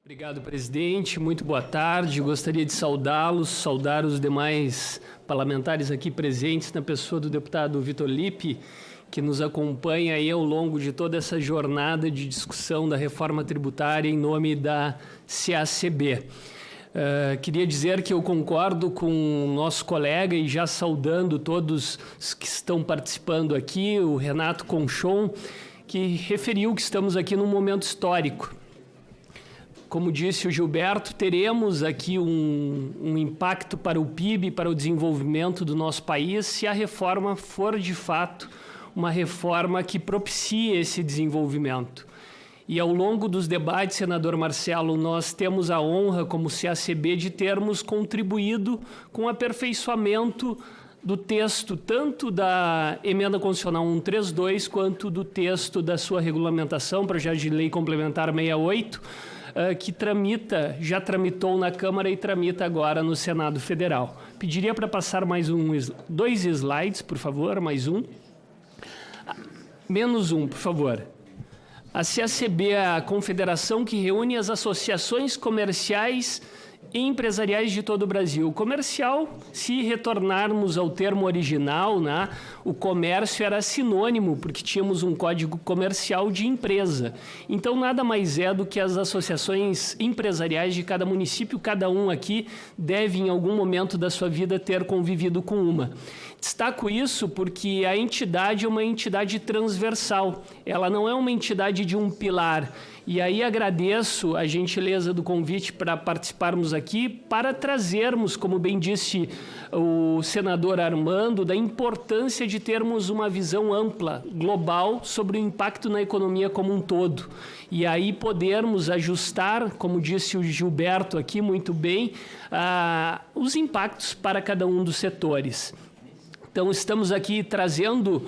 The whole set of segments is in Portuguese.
Obrigado, presidente. Muito boa tarde. Gostaria de saudar os demais parlamentares aqui presentes, na pessoa do deputado Vitor Lippe, que nos acompanha aí ao longo de toda essa jornada de discussão da reforma tributária em nome da CACB. Queria dizer que eu concordo com o nosso colega e já saudando todos os que estão participando aqui, o Renato Conchon, que referiu que estamos aqui num momento histórico. Como disse o Gilberto, teremos aqui um impacto para o PIB, para o desenvolvimento do nosso país, se a reforma for, de fato, uma reforma que propicie esse desenvolvimento. E ao longo dos debates, senador Marcelo, nós temos a honra, como CACB, de termos contribuído com o aperfeiçoamento do texto, tanto da Emenda Constitucional 132, quanto do texto da sua regulamentação, Projeto de Lei Complementar 68, que já tramitou na Câmara e tramita agora no Senado Federal. Pediria para passar mais dois slides, por favor, mais um. Menos um, por favor. A CACB é a confederação que reúne as associações comerciais e empresariais de todo o Brasil. O comercial, se retornarmos ao termo original, né, o comércio era sinônimo, porque tínhamos um código comercial de empresa. Então, nada mais é do que as associações empresariais de cada município, cada um aqui deve, em algum momento da sua vida, ter convivido com uma. Destaco isso porque a entidade é uma entidade transversal, ela não é uma entidade de um pilar. E aí agradeço a gentileza do convite para participarmos aqui, para trazermos, como bem disse o senador Armando, da importância de termos uma visão ampla, global, sobre o impacto na economia como um todo. E aí podermos ajustar, como disse o Gilberto aqui muito bem, os impactos para cada um dos setores. Então, estamos aqui trazendo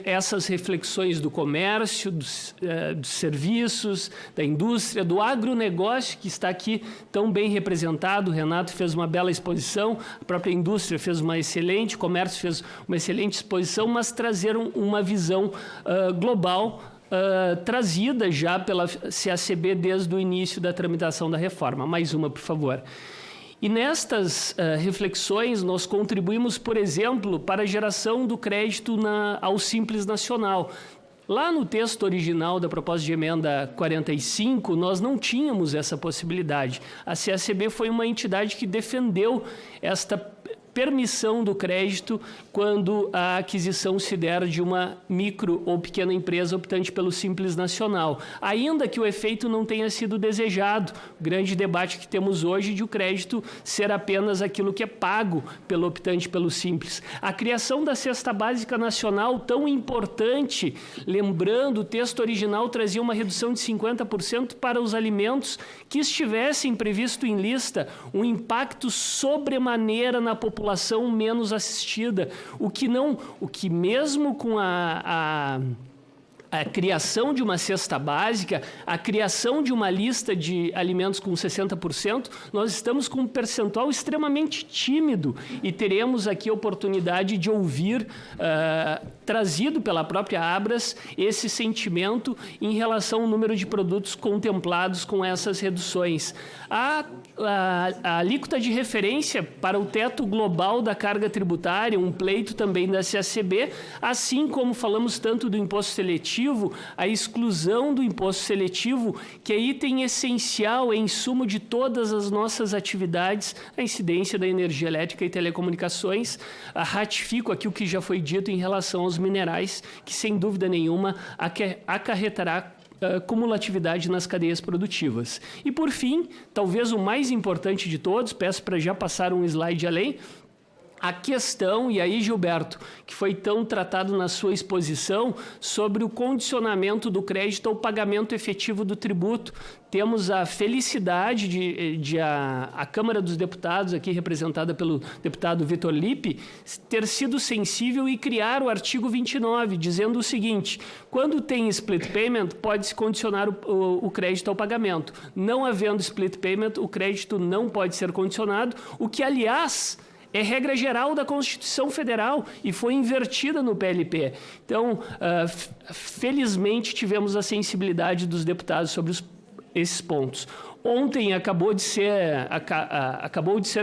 essas reflexões do comércio, dos serviços, da indústria, do agronegócio, que está aqui tão bem representado. O Renato fez uma bela exposição, a própria indústria fez uma excelente, o comércio fez uma excelente exposição, mas trazeram uma visão global, trazida já pela CACB desde o início da tramitação da reforma. Mais uma, por favor. E nestas reflexões, nós contribuímos, por exemplo, para a geração do crédito ao Simples Nacional. Lá no texto original da proposta de emenda 45, nós não tínhamos essa possibilidade. A CACB foi uma entidade que defendeu esta permissão do crédito quando a aquisição se der de uma micro ou pequena empresa optante pelo Simples Nacional. Ainda que o efeito não tenha sido desejado, o grande debate que temos hoje de o crédito ser apenas aquilo que é pago pelo optante pelo Simples. A criação da Cesta Básica Nacional, tão importante, lembrando, o texto original trazia uma redução de 50% para os alimentos que estivessem previsto em lista, um impacto sobremaneira na população menos assistida, o que mesmo com a criação de uma cesta básica, a criação de uma lista de alimentos com 60%, nós estamos com um percentual extremamente tímido e teremos aqui a oportunidade de ouvir, trazido pela própria Abras, esse sentimento em relação ao número de produtos contemplados com essas reduções. A alíquota de referência para o teto global da carga tributária, um pleito também da CACB, assim como falamos tanto do imposto seletivo, a exclusão do imposto seletivo, que é item essencial, é insumo de todas as nossas atividades, a incidência da energia elétrica e telecomunicações. Ratifico aqui o que já foi dito em relação aos minerais, que sem dúvida nenhuma acarretará cumulatividade nas cadeias produtivas. E por fim, talvez o mais importante de todos, peço para já passar um slide além, a questão, e aí, Gilberto, que foi tão tratado na sua exposição, sobre o condicionamento do crédito ao pagamento efetivo do tributo. Temos a felicidade de a Câmara dos Deputados, aqui representada pelo deputado Vitor Lippe, ter sido sensível e criar o artigo 29, dizendo o seguinte: quando tem split payment, pode-se condicionar o crédito ao pagamento. Não havendo split payment, o crédito não pode ser condicionado, o que, aliás, é regra geral da Constituição Federal e foi invertida no PLP. Então, felizmente, tivemos a sensibilidade dos deputados sobre esses pontos. Ontem acabou de ser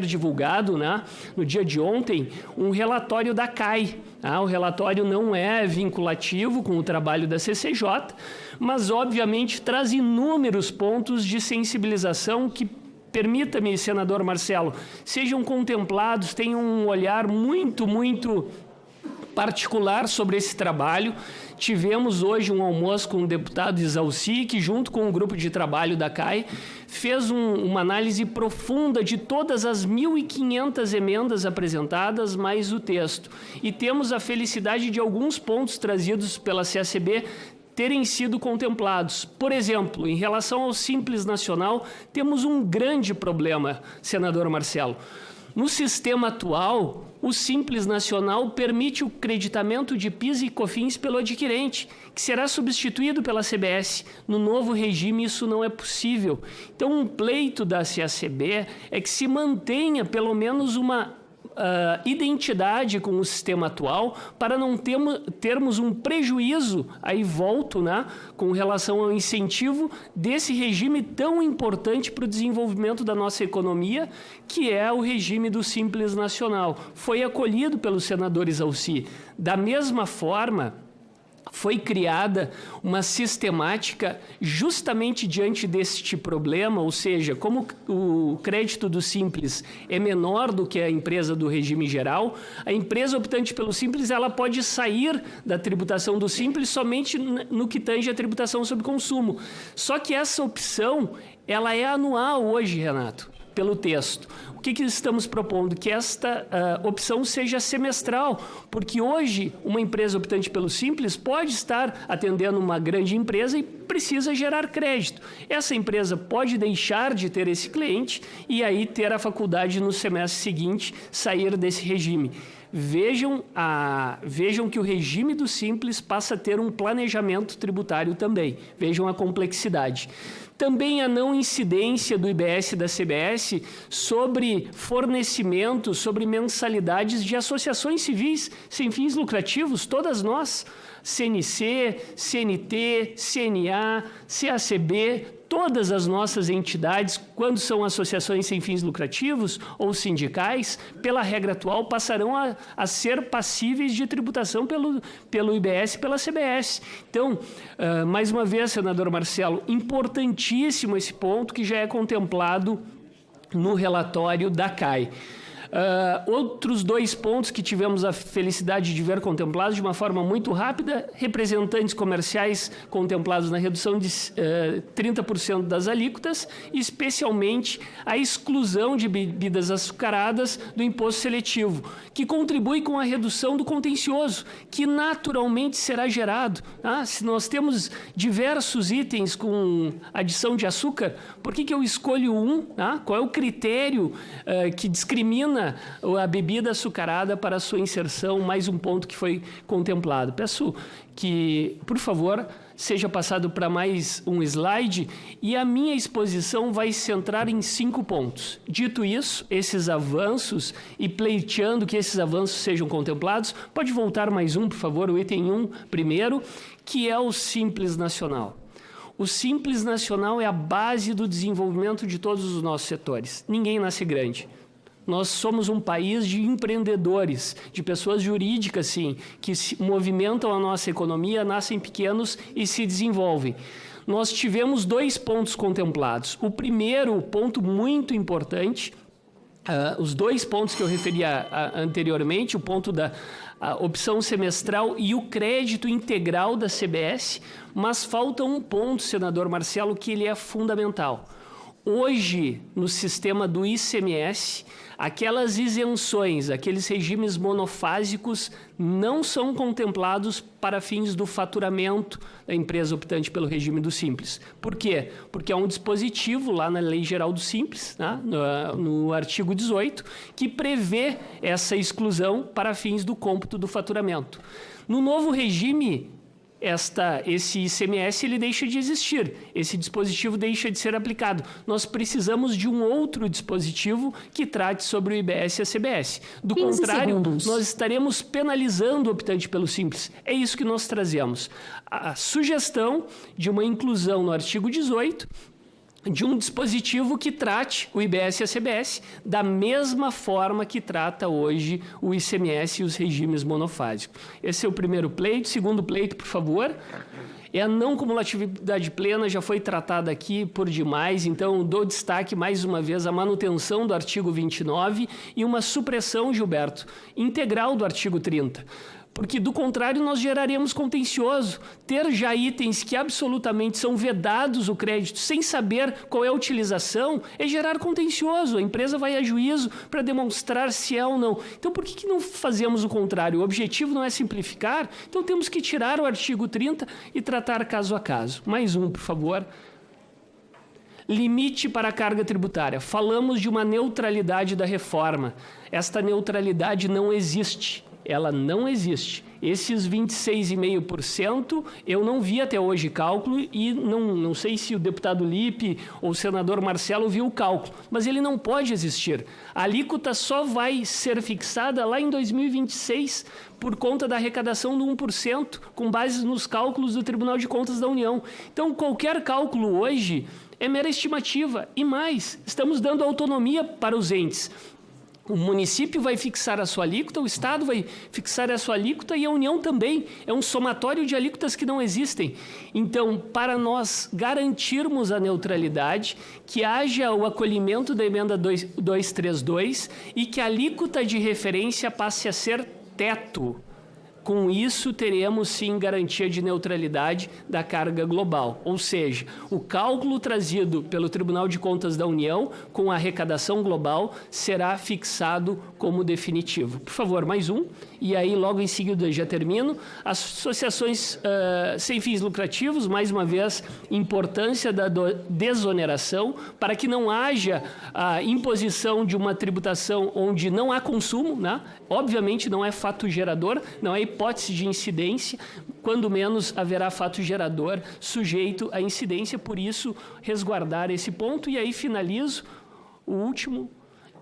divulgado, né, no dia de ontem, um relatório da CAI. O relatório não é vinculativo com o trabalho da CCJ, mas, obviamente, traz inúmeros pontos de sensibilização que, permita-me, senador Marcelo, sejam contemplados, tenham um olhar muito particular sobre esse trabalho. Tivemos hoje um almoço com o deputado Isalci, que, junto com o grupo de trabalho da CAI, fez uma análise profunda de todas as 1.500 emendas apresentadas, mais o texto. E temos a felicidade de alguns pontos trazidos pela CACB terem sido contemplados. Por exemplo, em relação ao Simples Nacional, temos um grande problema, senador Marcelo. No sistema atual, o Simples Nacional permite o creditamento de PIS e COFINS pelo adquirente, que será substituído pela CBS. No novo regime, isso não é possível. Então, um pleito da CACB é que se mantenha pelo menos uma identidade com o sistema atual, para não termos um prejuízo, aí volto, né, com relação ao incentivo desse regime tão importante para o desenvolvimento da nossa economia, que é o regime do Simples Nacional. Foi acolhido pelo senador Isalci. Da mesma forma, foi criada uma sistemática justamente diante deste problema, ou seja, como o crédito do Simples é menor do que a empresa do regime geral, a empresa optante pelo Simples ela pode sair da tributação do Simples somente no que tange a tributação sobre consumo. Só que essa opção ela é anual hoje, Renato, pelo texto. O que estamos propondo? Que esta opção seja semestral, porque hoje uma empresa optante pelo Simples pode estar atendendo uma grande empresa e precisa gerar crédito. Essa empresa pode deixar de ter esse cliente e aí ter a faculdade no semestre seguinte sair desse regime. Vejam que o regime do Simples passa a ter um planejamento tributário também. Vejam a complexidade. Também a não incidência do IBS e da CBS sobre fornecimento, sobre mensalidades de associações civis sem fins lucrativos, todas nós, CNC, CNT, CNA, CACB, todas as nossas entidades, quando são associações sem fins lucrativos ou sindicais, pela regra atual, passarão a ser passíveis de tributação pelo IBS e pela CBS. Então, mais uma vez, senador Marcelo, importantíssimo esse ponto que já é contemplado no relatório da CAI. Outros dois pontos que tivemos a felicidade de ver contemplados de uma forma muito rápida: representantes comerciais contemplados na redução de 30% das alíquotas, especialmente a exclusão de bebidas açucaradas do imposto seletivo, que contribui com a redução do contencioso, que naturalmente será gerado. Se nós temos diversos itens com adição de açúcar, por que eu escolho um? Qual é o critério que discrimina a bebida açucarada para a sua inserção? Mais um ponto que foi contemplado. Peço que, por favor, seja passado para mais um slide e a minha exposição vai se centrar em 5 pontos. Dito isso, esses avanços e pleiteando que esses avanços sejam contemplados, pode voltar mais um, por favor, o item 1 primeiro, que é o Simples Nacional. O Simples Nacional é a base do desenvolvimento de todos os nossos setores. Ninguém nasce grande. Nós somos um país de empreendedores, de pessoas jurídicas, sim, que movimentam a nossa economia, nascem pequenos e se desenvolvem. Nós tivemos 2 pontos contemplados. O primeiro ponto muito importante, os 2 pontos que eu referia anteriormente, o ponto da opção semestral e o crédito integral da CBS, mas falta um ponto, senador Marcelo, que ele é fundamental. Hoje, no sistema do ICMS, aquelas isenções, aqueles regimes monofásicos não são contemplados para fins do faturamento da empresa optante pelo regime do Simples. Por quê? Porque há um dispositivo lá na Lei Geral do Simples, né, no artigo 18, que prevê essa exclusão para fins do cômputo do faturamento. No novo regime, esse ICMS ele deixa de existir, esse dispositivo deixa de ser aplicado. Nós precisamos de um outro dispositivo que trate sobre o IBS e a CBS. Do contrário, nós estaremos penalizando o optante pelo Simples. É isso que nós trazemos. A sugestão de uma inclusão no artigo 18 de um dispositivo que trate o IBS e a CBS da mesma forma que trata hoje o ICMS e os regimes monofásicos. Esse é o primeiro pleito. Segundo pleito, por favor. É a não cumulatividade plena, já foi tratada aqui por demais, então dou destaque mais uma vez à manutenção do artigo 29 e uma supressão, Gilberto, integral do artigo 30. Porque, do contrário, nós geraremos contencioso. Ter já itens que absolutamente são vedados o crédito, sem saber qual é a utilização, é gerar contencioso. A empresa vai a juízo para demonstrar se é ou não. Então, por que não fazemos o contrário? O objetivo não é simplificar, então temos que tirar o artigo 30 e tratar caso a caso. Mais um, por favor. Limite para a carga tributária. Falamos de uma neutralidade da reforma. Esta neutralidade não existe. Ela não existe. Esses 26,5% eu não vi até hoje cálculo e não sei se o deputado Lippe ou o senador Marcelo viu o cálculo, mas ele não pode existir. A alíquota só vai ser fixada lá em 2026 por conta da arrecadação do 1%, com base nos cálculos do Tribunal de Contas da União. Então, qualquer cálculo hoje é mera estimativa. E mais, estamos dando autonomia para os entes. O município vai fixar a sua alíquota, o Estado vai fixar a sua alíquota e a União também. É um somatório de alíquotas que não existem. Então, para nós garantirmos a neutralidade, que haja o acolhimento da emenda 232 e que a alíquota de referência passe a ser teto. Com isso, teremos, sim, garantia de neutralidade da carga global. Ou seja, o cálculo trazido pelo Tribunal de Contas da União com a arrecadação global será fixado como definitivo. Por favor, mais um. E aí, logo em seguida, já termino. As associações sem fins lucrativos, mais uma vez, importância da desoneração para que não haja a imposição de uma tributação onde não há consumo, né? Obviamente, não é fato gerador, não é hipótese de incidência, quando menos haverá fato gerador sujeito à incidência, por isso resguardar esse ponto. E aí finalizo, o último,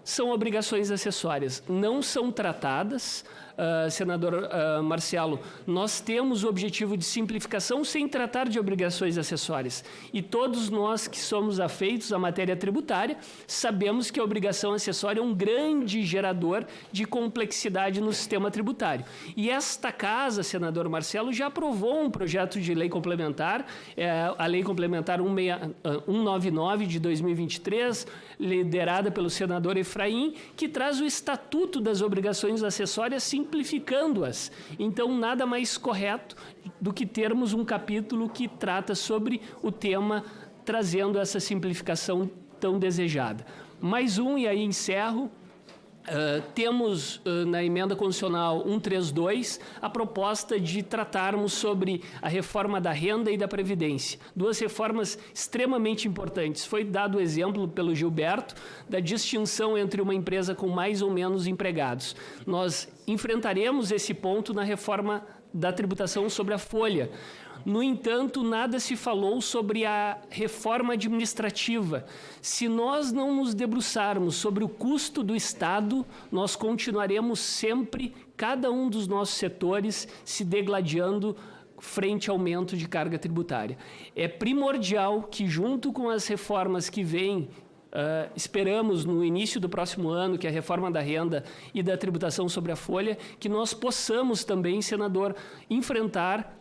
são obrigações acessórias, não são tratadas. Senador Marcelo, nós temos o objetivo de simplificação sem tratar de obrigações acessórias. E todos nós que somos afeitos à matéria tributária sabemos que a obrigação acessória é um grande gerador de complexidade no sistema tributário. E esta casa, senador Marcelo, já aprovou um projeto de lei complementar, a Lei Complementar 199 de 2023, liderada pelo senador Efraim, que traz o Estatuto das Obrigações Acessórias, simplificando-as. Então, nada mais correto do que termos um capítulo que trata sobre o tema, trazendo essa simplificação tão desejada. Mais um, e aí encerro. Temos na emenda constitucional 132 a proposta de tratarmos sobre a reforma da renda e da previdência. Duas reformas extremamente importantes. Foi dado o exemplo pelo Gilberto da distinção entre uma empresa com mais ou menos empregados. Nós enfrentaremos esse ponto na reforma da tributação sobre a folha. No entanto, nada se falou sobre a reforma administrativa. Se nós não nos debruçarmos sobre o custo do Estado, nós continuaremos sempre, cada um dos nossos setores, se degladiando frente ao aumento de carga tributária. É primordial que, junto com as reformas que vêm, esperamos no início do próximo ano, que é a reforma da renda e da tributação sobre a folha, que nós possamos também, senador, enfrentar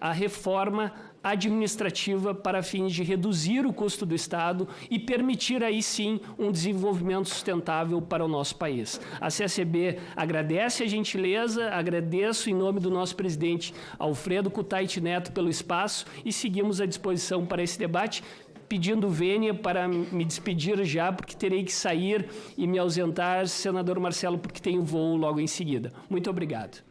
a reforma administrativa para fins de reduzir o custo do Estado e permitir aí sim um desenvolvimento sustentável para o nosso país. A CSB agradece a gentileza, agradeço em nome do nosso presidente Alfredo Kutait Neto pelo espaço e seguimos à disposição para esse debate, pedindo vênia para me despedir já, porque terei que sair e me ausentar, senador Marcelo, porque tenho voo logo em seguida. Muito obrigado.